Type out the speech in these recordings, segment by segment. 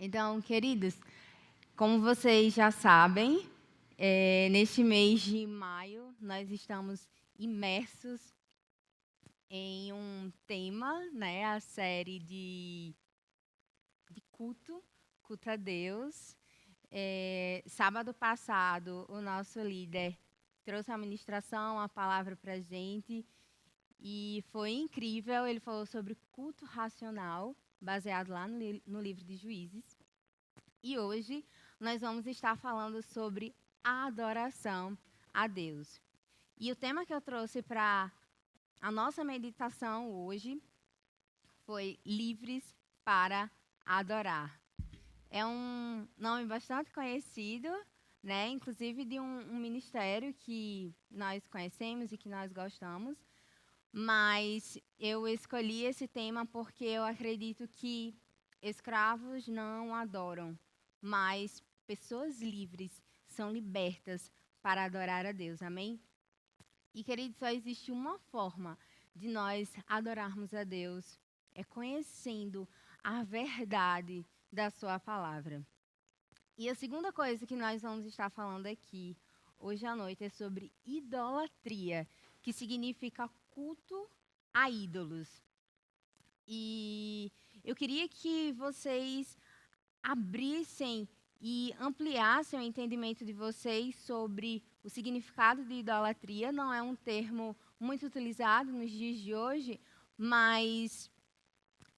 Então, queridos, como vocês já sabem, neste mês de maio nós estamos imersos em um tema, né, a série de culto a Deus. Sábado passado, o nosso líder trouxe a ministração, a palavra para a gente, e foi incrível. Ele falou sobre culto racional, baseado lá no livro de Juízes. E hoje nós vamos estar falando sobre a adoração a Deus. E o tema que eu trouxe para a nossa meditação hoje foi Livres para Adorar. É um nome bastante conhecido, né? Inclusive de um ministério que nós conhecemos e que nós gostamos. Mas eu escolhi esse tema porque eu acredito que escravos não adoram, mas pessoas livres são libertas para adorar a Deus. Amém? E, queridos, só existe uma forma de nós adorarmos a Deus, é conhecendo a verdade da sua palavra. E a segunda coisa que nós vamos estar falando aqui hoje à noite é sobre idolatria, que significa culto a ídolos. E eu queria que vocês abrissem e ampliassem o entendimento de vocês sobre o significado de idolatria. Não é um termo muito utilizado nos dias de hoje, mas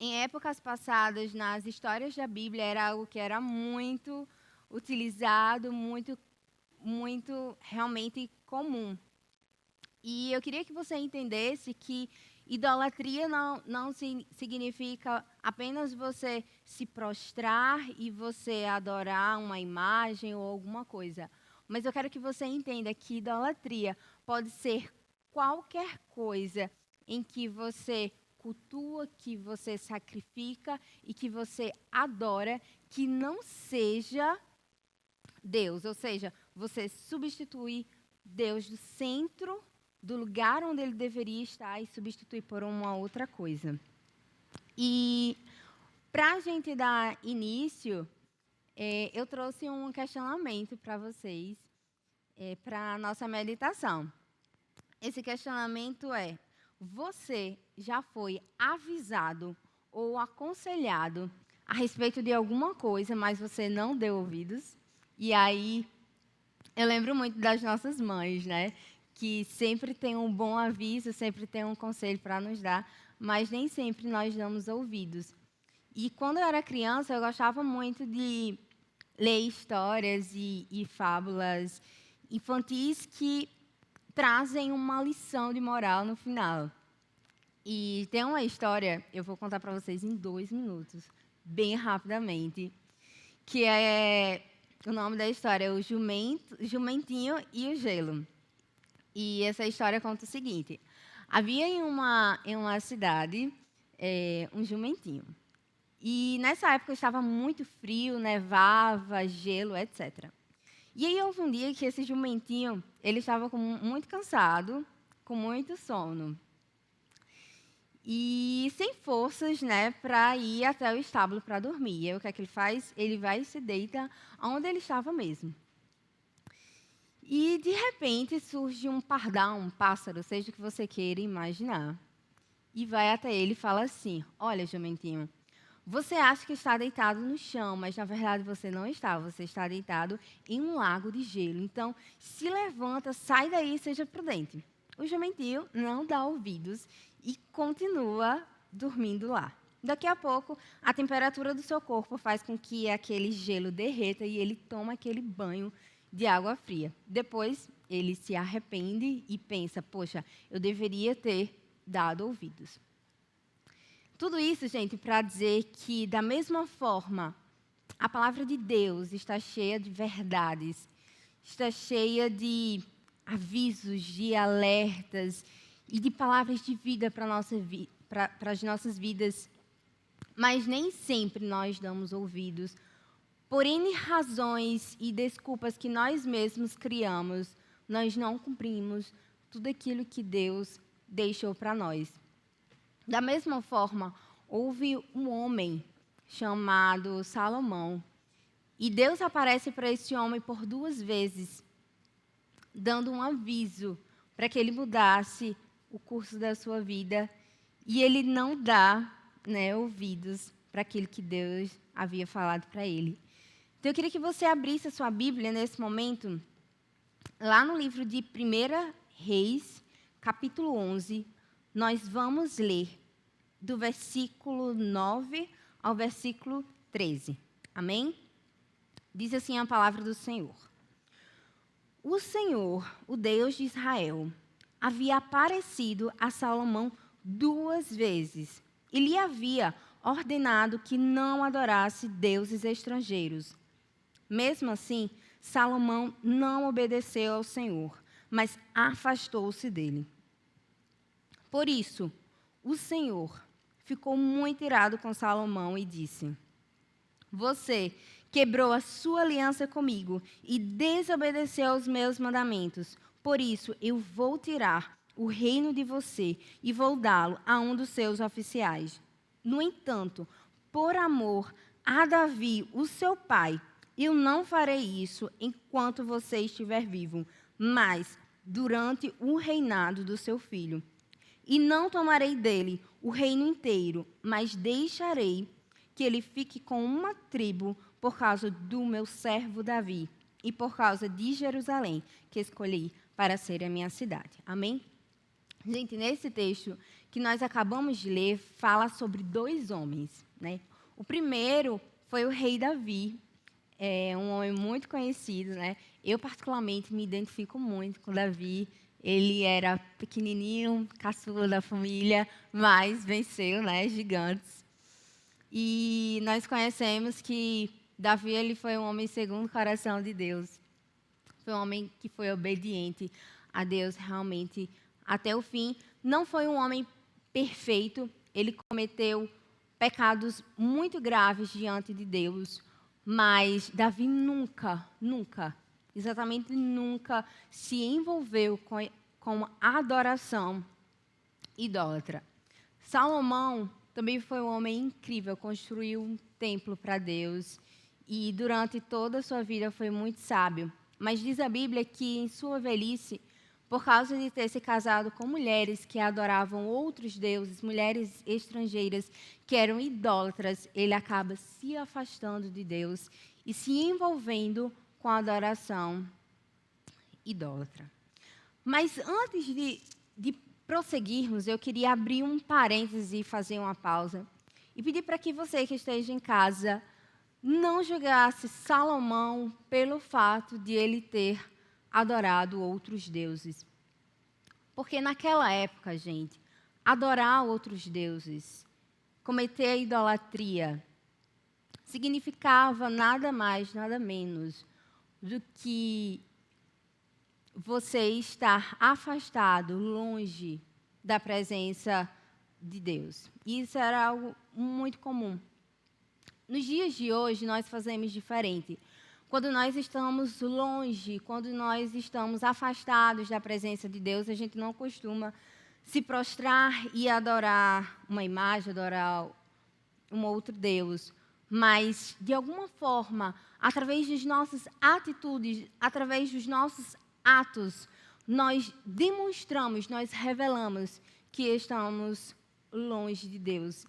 em épocas passadas, nas histórias da Bíblia, era algo que era muito utilizado, muito realmente comum. E eu queria que você entendesse que idolatria não significa apenas você se prostrar e você adorar uma imagem ou alguma coisa. Mas eu quero que você entenda que idolatria pode ser qualquer coisa em que você cultua, que você sacrifica e que você adora, que não seja Deus. Ou seja, você substitui Deus do centro do lugar onde ele deveria estar e substituir por uma outra coisa. E para a gente dar início, eu trouxe um questionamento para vocês, para a nossa meditação. Esse questionamento é: você já foi avisado ou aconselhado a respeito de alguma coisa, mas você não deu ouvidos? E aí, eu lembro muito das nossas mães, né? Que sempre tem um bom aviso, sempre tem um conselho para nos dar, mas nem sempre nós damos ouvidos. E quando eu era criança, eu gostava muito de ler histórias e fábulas infantis que trazem uma lição de moral no final. E tem uma história, eu vou contar para vocês em 2 minutos, bem rapidamente, que é... O nome da história é O Jumentinho e o Gelo. E essa história conta o seguinte: havia em uma cidade um jumentinho. E nessa época estava muito frio, nevava, gelo, etc. E aí houve um dia que esse jumentinho ele estava muito cansado, com muito sono. E sem forças, né, para ir até o estábulo para dormir. E aí o que é que ele faz? Ele vai e se deita onde ele estava mesmo. E, de repente, surge um pardal, um pássaro, seja o que você queira imaginar. E vai até ele e fala assim: olha, jumentinho, você acha que está deitado no chão, mas, na verdade, você não está. Você está deitado em um lago de gelo. Então, se levanta, sai daí e seja prudente. O jumentinho não dá ouvidos e continua dormindo lá. Daqui a pouco, a temperatura do seu corpo faz com que aquele gelo derreta e ele toma aquele banho de água fria. Depois, ele se arrepende e pensa: poxa, eu deveria ter dado ouvidos. Tudo isso, gente, para dizer que, da mesma forma, a palavra de Deus está cheia de verdades, está cheia de avisos, de alertas e de palavras de vida para as nossas vidas, mas nem sempre nós damos ouvidos. Por N razões e desculpas que nós mesmos criamos, nós não cumprimos tudo aquilo que Deus deixou para nós. Da mesma forma, houve um homem chamado Salomão. E Deus aparece para esse homem por 2 vezes, dando um aviso para que ele mudasse o curso da sua vida. E ele não dá, ouvidos para aquilo que Deus havia falado para ele. Então, eu queria que você abrisse a sua Bíblia nesse momento, lá no livro de 1 Reis, capítulo 11. Nós vamos ler do versículo 9 ao versículo 13. Amém? Diz assim a palavra do Senhor. O Senhor, o Deus de Israel, havia aparecido a Salomão 2 vezes e lhe havia ordenado que não adorasse deuses estrangeiros. Mesmo assim, Salomão não obedeceu ao Senhor, mas afastou-se dele. Por isso, o Senhor ficou muito irado com Salomão e disse: Você quebrou a sua aliança comigo e desobedeceu aos meus mandamentos. Por isso, eu vou tirar o reino de você e vou dá-lo a um dos seus oficiais. No entanto, por amor a Davi, o seu pai, eu não farei isso enquanto você estiver vivo, mas durante o reinado do seu filho. E não tomarei dele o reino inteiro, mas deixarei que ele fique com uma tribo por causa do meu servo Davi e por causa de Jerusalém, que escolhi para ser a minha cidade. Amém? Gente, nesse texto que nós acabamos de ler, fala sobre 2 homens, né? O primeiro foi o rei Davi, um homem muito conhecido, né? Eu, particularmente, me identifico muito com Davi. Ele era pequenininho, caçula da família, mas venceu, né, gigantes. E nós conhecemos que Davi ele foi um homem segundo o coração de Deus. Foi um homem que foi obediente a Deus realmente até o fim. Não foi um homem perfeito. Ele cometeu pecados muito graves diante de Deus. Mas Davi nunca, exatamente nunca se envolveu com adoração idólatra. Salomão também foi um homem incrível, construiu um templo para Deus e durante toda a sua vida foi muito sábio. Mas diz a Bíblia que em sua velhice, por causa de ter se casado com mulheres que adoravam outros deuses, mulheres estrangeiras que eram idólatras, ele acaba se afastando de Deus e se envolvendo com a adoração idólatra. Mas antes de prosseguirmos, eu queria abrir um parêntese e fazer uma pausa e pedir para que você que esteja em casa não julgasse Salomão pelo fato de ele ter adorado outros deuses. Porque naquela época, gente, adorar outros deuses, cometer a idolatria, significava nada mais, nada menos do que você estar afastado, longe da presença de Deus. E isso era algo muito comum. Nos dias de hoje, nós fazemos diferente. Quando nós estamos longe, quando nós estamos afastados da presença de Deus, a gente não costuma se prostrar e adorar uma imagem, adorar um outro Deus. Mas, de alguma forma, através das nossas atitudes, através dos nossos atos, nós demonstramos, nós revelamos que estamos longe de Deus.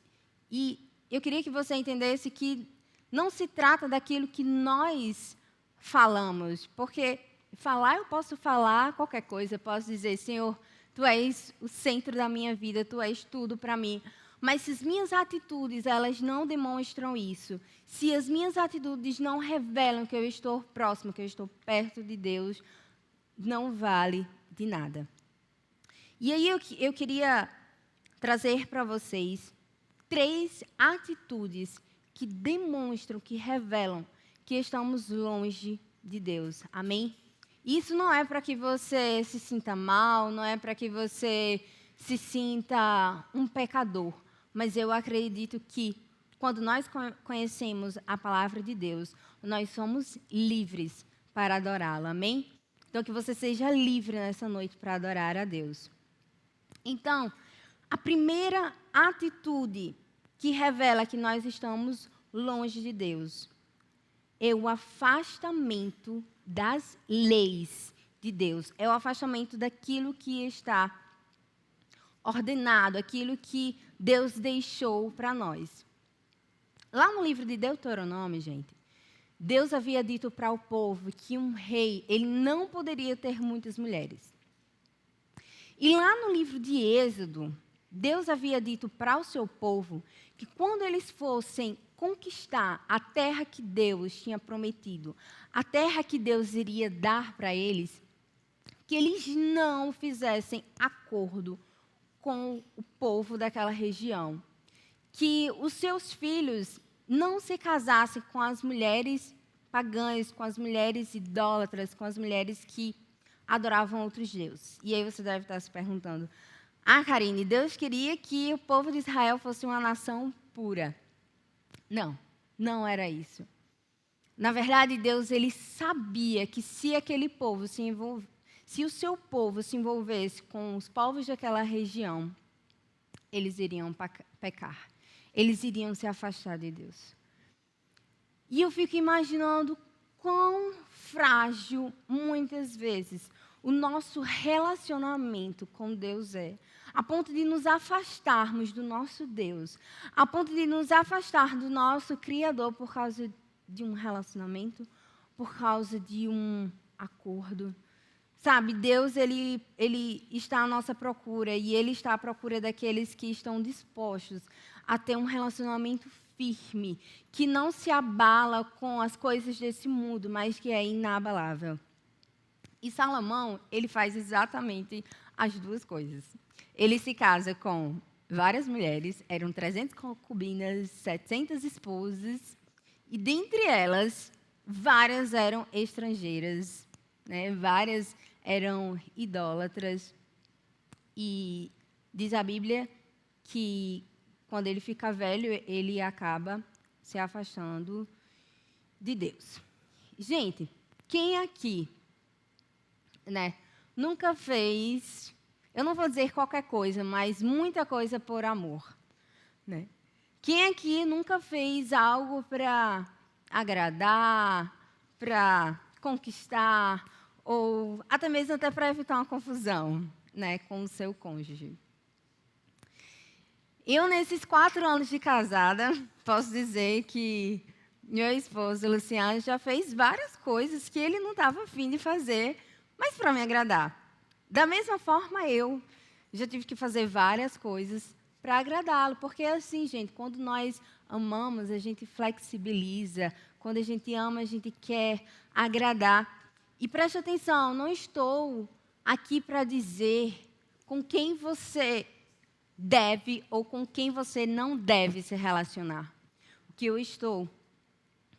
E eu queria que você entendesse que não se trata daquilo que nós falamos, porque falar eu posso falar qualquer coisa, eu posso dizer, Senhor, Tu és o centro da minha vida, Tu és tudo para mim. Mas se as minhas atitudes, elas não demonstram isso, se as minhas atitudes não revelam que eu estou próximo, que eu estou perto de Deus, não vale de nada. E aí eu queria trazer para vocês 3 atitudes que demonstram, que revelam que estamos longe de Deus. Amém? Isso não é para que você se sinta mal, não é para que você se sinta um pecador. Mas eu acredito que quando nós conhecemos a palavra de Deus, nós somos livres para adorá-lo. Amém? Então, que você seja livre nessa noite para adorar a Deus. Então, a primeira atitude que revela que nós estamos longe de Deus é o afastamento das leis de Deus. É o afastamento daquilo que está ordenado, aquilo que Deus deixou para nós. Lá no livro de Deuteronômio, gente, Deus havia dito para o povo que um rei, ele não poderia ter muitas mulheres. E lá no livro de Êxodo, Deus havia dito para o seu povo que quando eles fossem conquistar a terra que Deus tinha prometido, a terra que Deus iria dar para eles, que eles não fizessem acordo com o povo daquela região, que os seus filhos não se casassem com as mulheres pagãs, com as mulheres idólatras, com as mulheres que adoravam outros deuses. E aí você deve estar se perguntando, Karine, Deus queria que o povo de Israel fosse uma nação pura. Não, não era isso. Na verdade, Deus ele sabia que se aquele povo se o seu povo se envolvesse com os povos daquela região, eles iriam pecar. Eles iriam se afastar de Deus. E eu fico imaginando quão frágil, muitas vezes, o nosso relacionamento com Deus é. A ponto de nos afastarmos do nosso Deus. A ponto de nos afastar do nosso Criador por causa de um relacionamento, por causa de um acordo. Sabe, Deus ele está à nossa procura e Ele está à procura daqueles que estão dispostos a ter um relacionamento firme, que não se abala com as coisas desse mundo, mas que é inabalável. E Salomão, ele faz exatamente as duas coisas. Ele se casa com várias mulheres, eram 300 concubinas, 700 esposas, e dentre elas, várias eram estrangeiras, né? Várias eram idólatras. E diz a Bíblia que quando ele fica velho, ele acaba se afastando de Deus. Gente, quem aqui, né, nunca fez, eu não vou dizer qualquer coisa, mas muita coisa por amor, né? Quem aqui nunca fez algo para agradar, para conquistar, ou até mesmo até para evitar uma confusão, né, com o seu cônjuge? Eu, nesses 4 anos de casada, posso dizer que meu esposo, Luciano, já fez várias coisas que ele não estava afim de fazer, mas para me agradar. Da mesma forma, eu já tive que fazer várias coisas para agradá-lo, porque assim, gente, quando nós amamos, a gente flexibiliza, quando a gente ama, a gente quer agradar. E preste atenção, não estou aqui para dizer com quem você deve ou com quem você não deve se relacionar. O que eu estou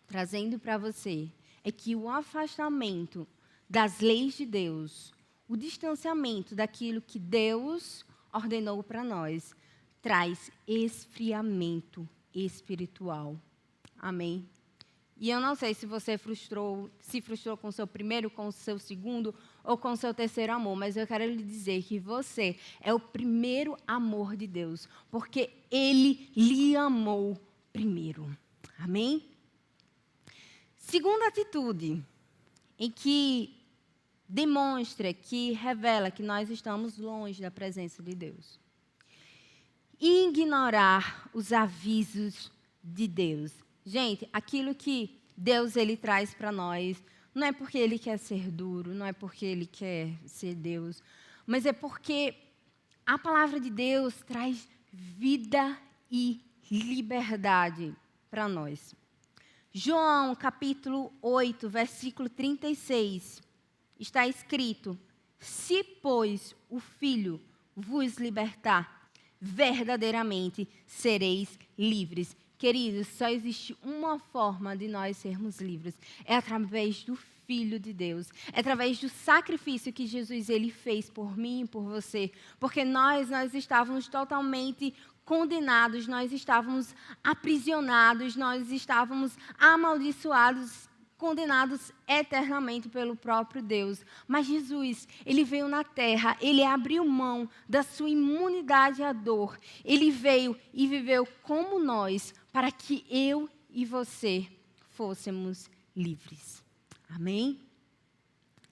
trazendo para você é que o afastamento das leis de Deus, o distanciamento daquilo que Deus ordenou para nós, traz esfriamento espiritual. Amém? E eu não sei se você se frustrou com o seu primeiro, com o seu segundo ou com o seu terceiro amor, mas eu quero lhe dizer que você é o primeiro amor de Deus, porque Ele lhe amou primeiro. Amém? Segunda atitude, em que demonstra, que revela que nós estamos longe da presença de Deus. Ignorar os avisos de Deus. Gente, aquilo que Deus ele traz para nós, não é porque Ele quer ser duro, não é porque Ele quer ser Deus, mas é porque a palavra de Deus traz vida e liberdade para nós. João, capítulo 8, versículo 36, está escrito: se, pois, o Filho vos libertar, verdadeiramente sereis livres. Queridos, só existe uma forma de nós sermos livres. É através do Filho de Deus. É através do sacrifício que Jesus ele fez por mim e por você. Porque nós estávamos totalmente condenados, nós estávamos aprisionados, nós estávamos amaldiçoados, condenados eternamente pelo próprio Deus. Mas Jesus, Ele veio na terra, Ele abriu mão da sua imunidade à dor. Ele veio e viveu como nós, para que eu e você fôssemos livres. Amém?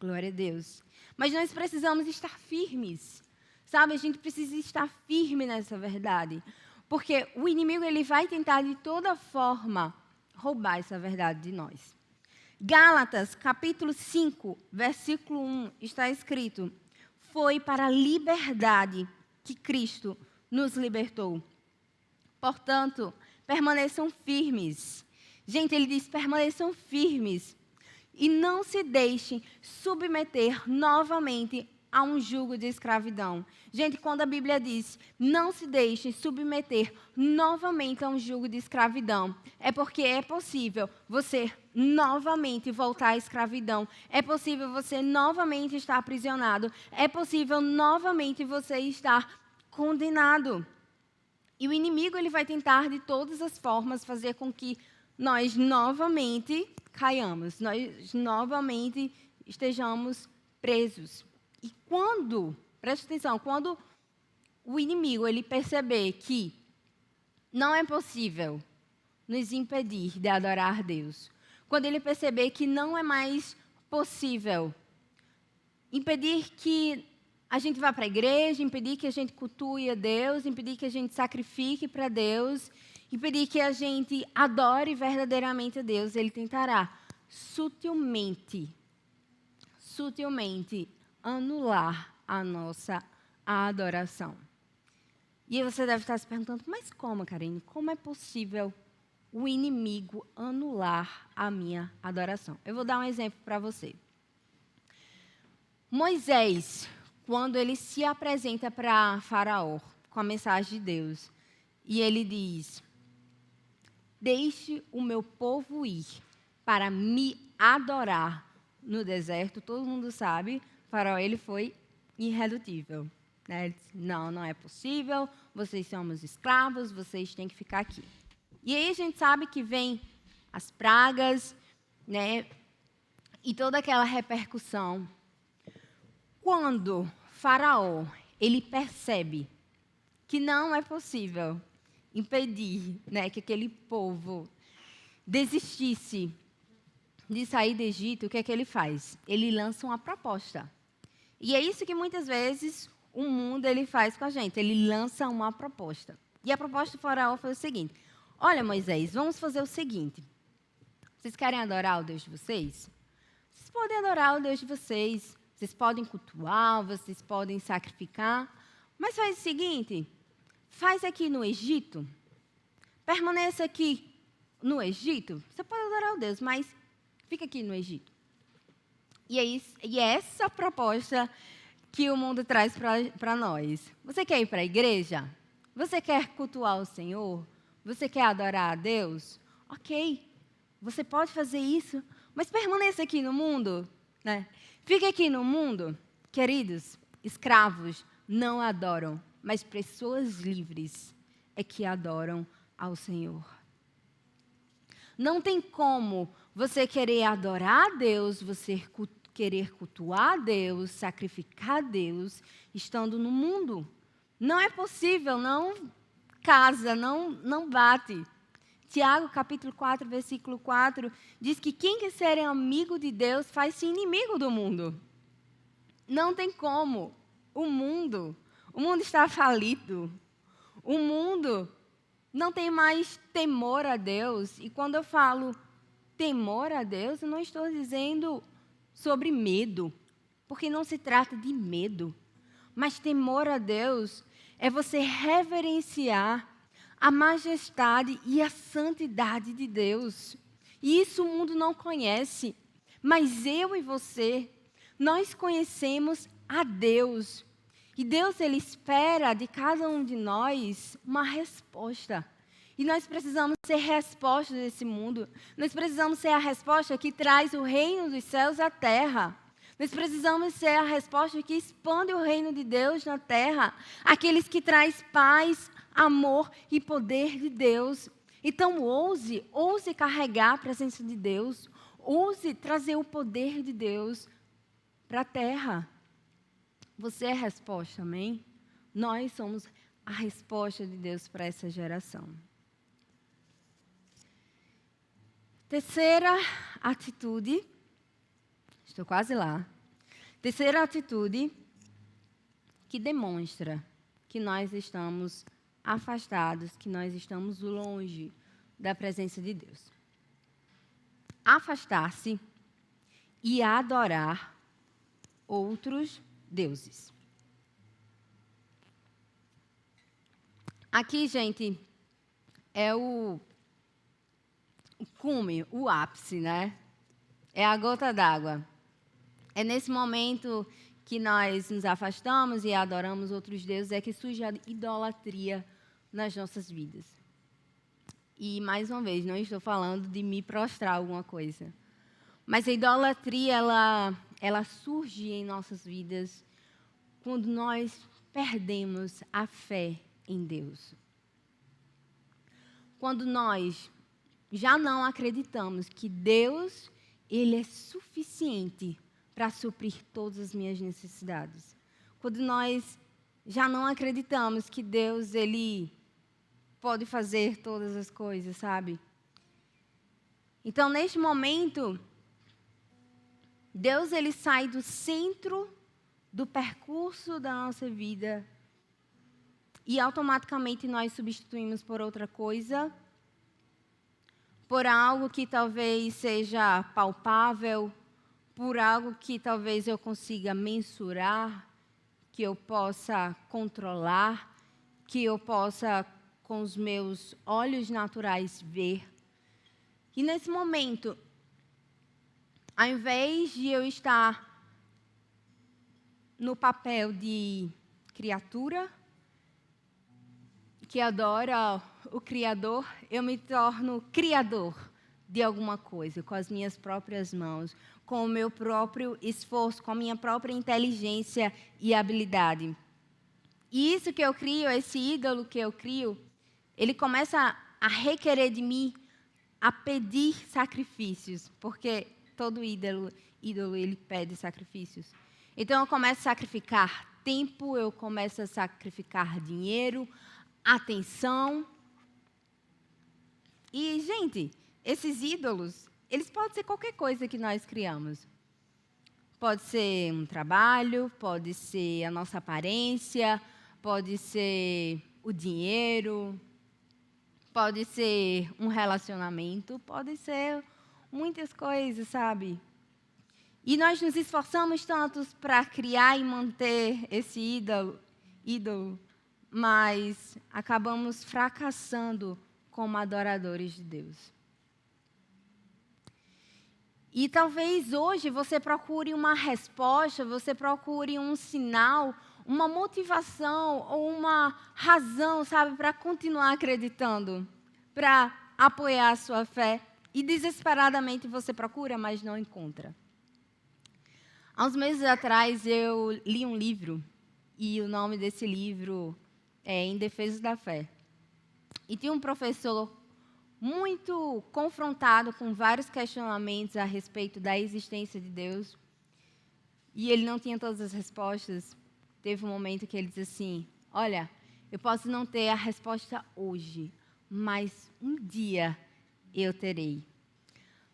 Glória a Deus. Mas nós precisamos estar firmes. Sabe, a gente precisa estar firme nessa verdade. Porque o inimigo ele vai tentar de toda forma roubar essa verdade de nós. Gálatas, capítulo 5, versículo 1, está escrito: foi para a liberdade que Cristo nos libertou. Portanto, permaneçam firmes. Gente, ele diz, permaneçam firmes. E não se deixem submeter novamente a um jugo de escravidão. Gente, quando a Bíblia diz, não se deixem submeter novamente a um jugo de escravidão, é porque é possível você novamente voltar à escravidão. É possível você novamente estar aprisionado. É possível novamente você estar condenado. E o inimigo ele vai tentar de todas as formas fazer com que nós novamente caiamos, nós novamente estejamos presos. E quando, preste atenção, quando o inimigo ele perceber que não é possível nos impedir de adorar Deus, quando ele perceber que não é mais possível impedir que a gente vá para a igreja, impedir que a gente cultue a Deus, impedir que a gente sacrifique para Deus, impedir que a gente adore verdadeiramente a Deus, ele tentará sutilmente anular a nossa adoração. E aí você deve estar se perguntando, mas como, Karine? Como é possível o inimigo anular a minha adoração? Eu vou dar um exemplo para você. Moisés, quando ele se apresenta para Faraó com a mensagem de Deus, e ele diz, deixe o meu povo ir para me adorar no deserto. Todo mundo sabe, Faraó ele foi irredutível. Né? Ele disse, não é possível, vocês somos escravos, vocês têm que ficar aqui. E aí a gente sabe que vem as pragas, né? E toda aquela repercussão. Quando Faraó ele percebe que não é possível impedir, né, que aquele povo desistisse de sair do Egito, o que é que ele faz? Ele lança uma proposta. E é isso que muitas vezes o mundo ele faz com a gente. Ele lança uma proposta. E a proposta do Faraó foi o seguinte: olha, Moisés, vamos fazer o seguinte. Vocês querem adorar o Deus de vocês? Vocês podem adorar o Deus de vocês. Vocês podem cultuar, vocês podem sacrificar. Mas faz o seguinte, faz aqui no Egito. Permaneça aqui no Egito. Você pode adorar o Deus, mas fica aqui no Egito. E é essa proposta que o mundo traz para nós. Você quer ir para a igreja? Você quer cultuar o Senhor? Você quer adorar a Deus? Ok, você pode fazer isso, mas permaneça aqui no mundo, né? Fique aqui no mundo. Queridos, escravos não adoram, mas pessoas livres é que adoram ao Senhor. Não tem como você querer adorar a Deus, você querer cultuar a Deus, sacrificar a Deus, estando no mundo. Não é possível, não casa, não bate. Tiago, capítulo 4, versículo 4, diz que quem quer ser amigo de Deus faz-se inimigo do mundo. Não tem como. O mundo está falido. O mundo não tem mais temor a Deus. E quando eu falo temor a Deus, eu não estou dizendo sobre medo, porque não se trata de medo. Mas temor a Deus é você reverenciar a majestade e a santidade de Deus. E isso o mundo não conhece. Mas eu e você, nós conhecemos a Deus. E Deus, Ele espera de cada um de nós uma resposta. E nós precisamos ser resposta desse mundo. Nós precisamos ser a resposta que traz o reino dos céus à terra. Nós precisamos ser a resposta que expande o reino de Deus na terra. Aqueles que traz paz, amor e poder de Deus. Então, ouse carregar a presença de Deus. Ouse trazer o poder de Deus para a terra. Você é a resposta, amém? Nós somos a resposta de Deus para essa geração. terceira atitude, estou quase lá. Terceira atitude que demonstra que nós estamos afastados, que nós estamos longe da presença de Deus. Afastar-se e adorar outros deuses. Aqui, gente, é o cume, o ápice, né? É a gota d'água. É nesse momento que nós nos afastamos e adoramos outros deuses, é que surge a idolatria nas nossas vidas. E, mais uma vez, não estou falando de me prostrar alguma coisa. Mas a idolatria, ela surge em nossas vidas quando nós perdemos a fé em Deus. Quando nós já não acreditamos que Deus, Ele é suficiente para suprir todas as minhas necessidades. Quando nós já não acreditamos que Deus, Ele pode fazer todas as coisas, sabe? Então, neste momento, Deus, Ele sai do centro do percurso da nossa vida e automaticamente nós substituímos por outra coisa, por algo que talvez seja palpável, por algo que talvez eu consiga mensurar, que eu possa controlar, que eu possa, com os meus olhos naturais, ver. E nesse momento, ao invés de eu estar no papel de criatura, que adora o Criador, eu me torno criador de alguma coisa, com as minhas próprias mãos, com o meu próprio esforço, com a minha própria inteligência e habilidade. E isso que eu crio, esse ídolo que eu crio, ele começa a requerer de mim, a pedir sacrifícios, porque todo ídolo ele pede sacrifícios. Então eu começo a sacrificar tempo, eu começo a sacrificar dinheiro, atenção. E, gente, esses ídolos, eles podem ser qualquer coisa que nós criamos. Pode ser um trabalho, pode ser a nossa aparência, pode ser o dinheiro, pode ser um relacionamento, pode ser muitas coisas, sabe? E nós nos esforçamos tanto para criar e manter esse ídolo, mas acabamos fracassando como adoradores de Deus. E talvez hoje você procure uma resposta, você procure um sinal, uma motivação ou uma razão, sabe, para continuar acreditando, para apoiar a sua fé. E desesperadamente você procura, mas não encontra. Há uns meses atrás eu li um livro, e o nome desse livro é Em Defesa da Fé. E tinha um professor muito confrontado com vários questionamentos a respeito da existência de Deus. E ele não tinha todas as respostas. Teve um momento que ele disse assim: olha, eu posso não ter a resposta hoje, mas um dia eu terei.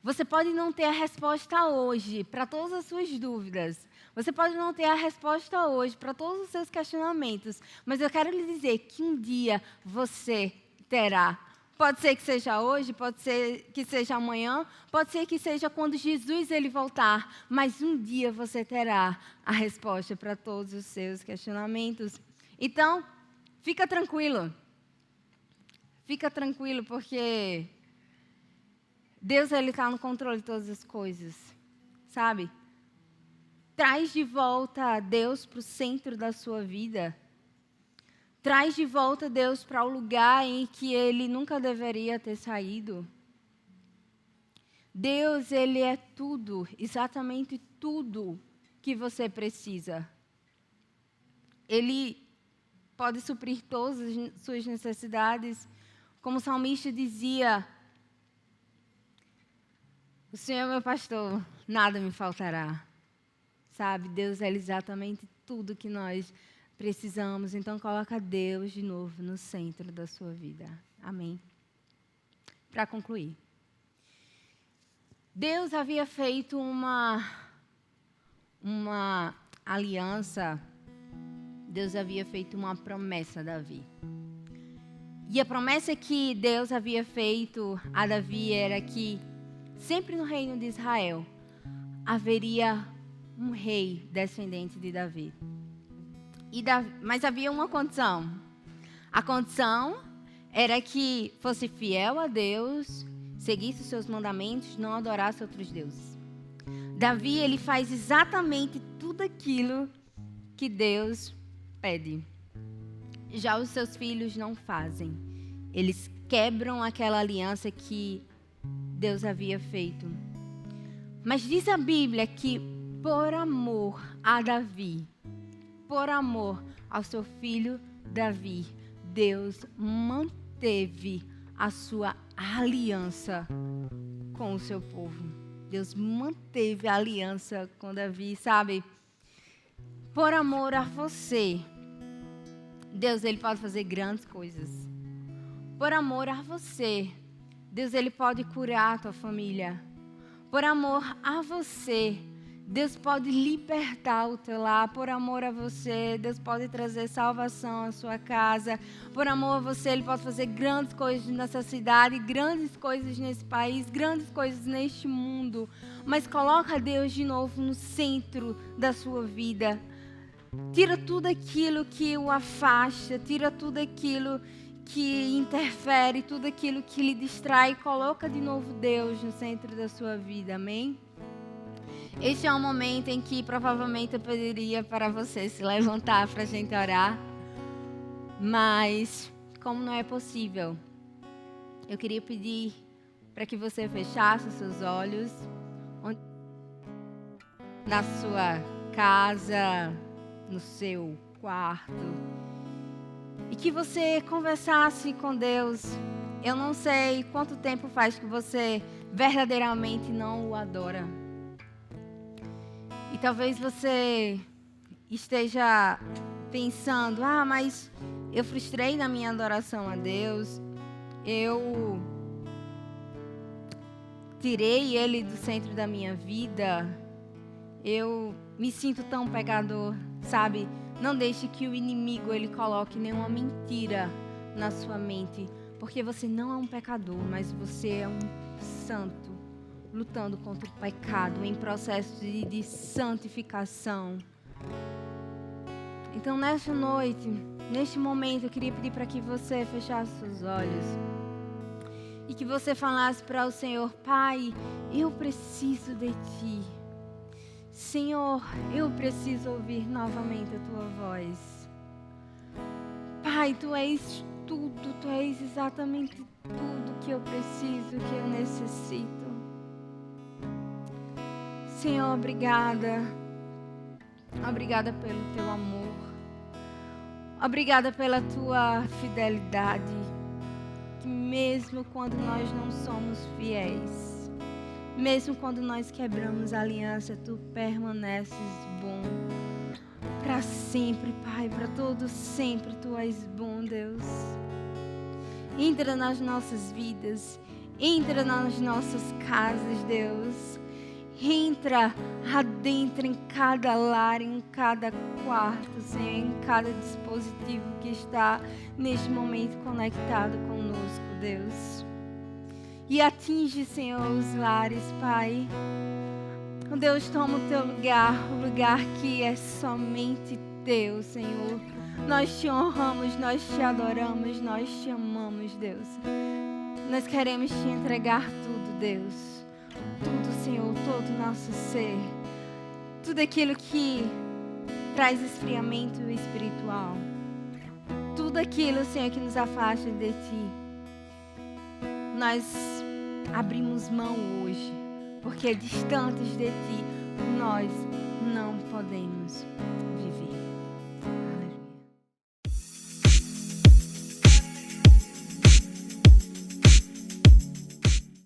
Você pode não ter a resposta hoje para todas as suas dúvidas. Você pode não ter a resposta hoje para todos os seus questionamentos. Mas eu quero lhe dizer que um dia você terá. Pode ser que seja hoje, pode ser que seja amanhã, pode ser que seja quando Jesus ele voltar. Mas um dia você terá a resposta para todos os seus questionamentos. Então, fica tranquilo. Fica tranquilo, porque Deus está no controle de todas as coisas, sabe? Traz de volta Deus para o centro da sua vida. Traz de volta Deus para o lugar em que Ele nunca deveria ter saído. Deus, Ele é tudo, exatamente tudo que você precisa. Ele pode suprir todas as suas necessidades. Como o salmista dizia: o Senhor é meu pastor, nada me faltará. Sabe, Deus é exatamente tudo que nós precisamos. Então, coloca Deus de novo no centro da sua vida. Amém. Para concluir, Deus havia feito uma aliança, Deus havia feito uma promessa a Davi. E a promessa que Deus havia feito a Davi era que sempre no reino de Israel haveria um rei descendente de Davi. Mas havia uma condição. A condição era que fosse fiel a Deus, seguisse os seus mandamentos, não adorasse outros deuses. Davi, ele faz exatamente tudo aquilo que Deus pede. Já os seus filhos não fazem. Eles quebram aquela aliança que Deus havia feito. Mas diz a Bíblia que por amor a Davi, por amor ao seu filho Davi, Deus manteve a sua aliança com o seu povo. Deus manteve a aliança com Davi, sabe? Por amor a você, Deus, ele pode fazer grandes coisas. Por amor a você, Deus, ele pode curar a tua família. Por amor a você, Deus pode libertar o teu lar. Por amor a você, Deus pode trazer salvação à sua casa. Por amor a você, ele pode fazer grandes coisas nessa cidade, grandes coisas nesse país, grandes coisas neste mundo. Mas coloca Deus de novo no centro da sua vida. Tira tudo aquilo que o afasta, tira tudo aquilo que interfere, tudo aquilo que lhe distrai. Coloca de novo Deus no centro da sua vida, amém? Este é um momento em que provavelmente eu pediria para você se levantar para a gente orar. Mas, como não é possível, eu queria pedir para que você fechasse os seus olhos. Na sua casa, no seu quarto. E que você conversasse com Deus. Eu não sei quanto tempo faz que você verdadeiramente não o adora. E talvez você esteja pensando, mas eu frustrei na minha adoração a Deus. Eu tirei Ele do centro da minha vida. Eu me sinto tão pecador, sabe? Não deixe que o inimigo ele coloque nenhuma mentira na sua mente. Porque você não é um pecador, mas você é um santo, lutando contra o pecado, em processo de santificação. Então, nessa noite, neste momento, eu queria pedir para que você fechasse seus olhos. E que você falasse para o Senhor, Pai, eu preciso de Ti. Senhor, eu preciso ouvir novamente a Tua voz. Pai, Tu és tudo, Tu és exatamente tudo que eu preciso, que eu necessito. Senhor, obrigada. Obrigada pelo Teu amor. Obrigada pela Tua fidelidade. Que mesmo quando nós não somos fiéis, mesmo quando nós quebramos a aliança, Tu permaneces bom. Para sempre, Pai, para todo sempre Tu és bom, Deus. Entra nas nossas vidas, entra nas nossas casas, Deus. Entra, adentra em cada lar, em cada quarto, Senhor, em cada dispositivo que está neste momento conectado conosco, Deus. E atinge, Senhor, os lares, Pai. Deus, toma o Teu lugar, o lugar que é somente Teu, Senhor. Nós Te honramos, nós Te adoramos, nós Te amamos, Deus. Nós queremos Te entregar tudo, Deus. Tudo, Senhor, todo o nosso ser. Tudo aquilo que traz esfriamento espiritual. Tudo aquilo, Senhor, que nos afasta de Ti. Nós abrimos mão hoje, porque distantes de Ti nós não podemos.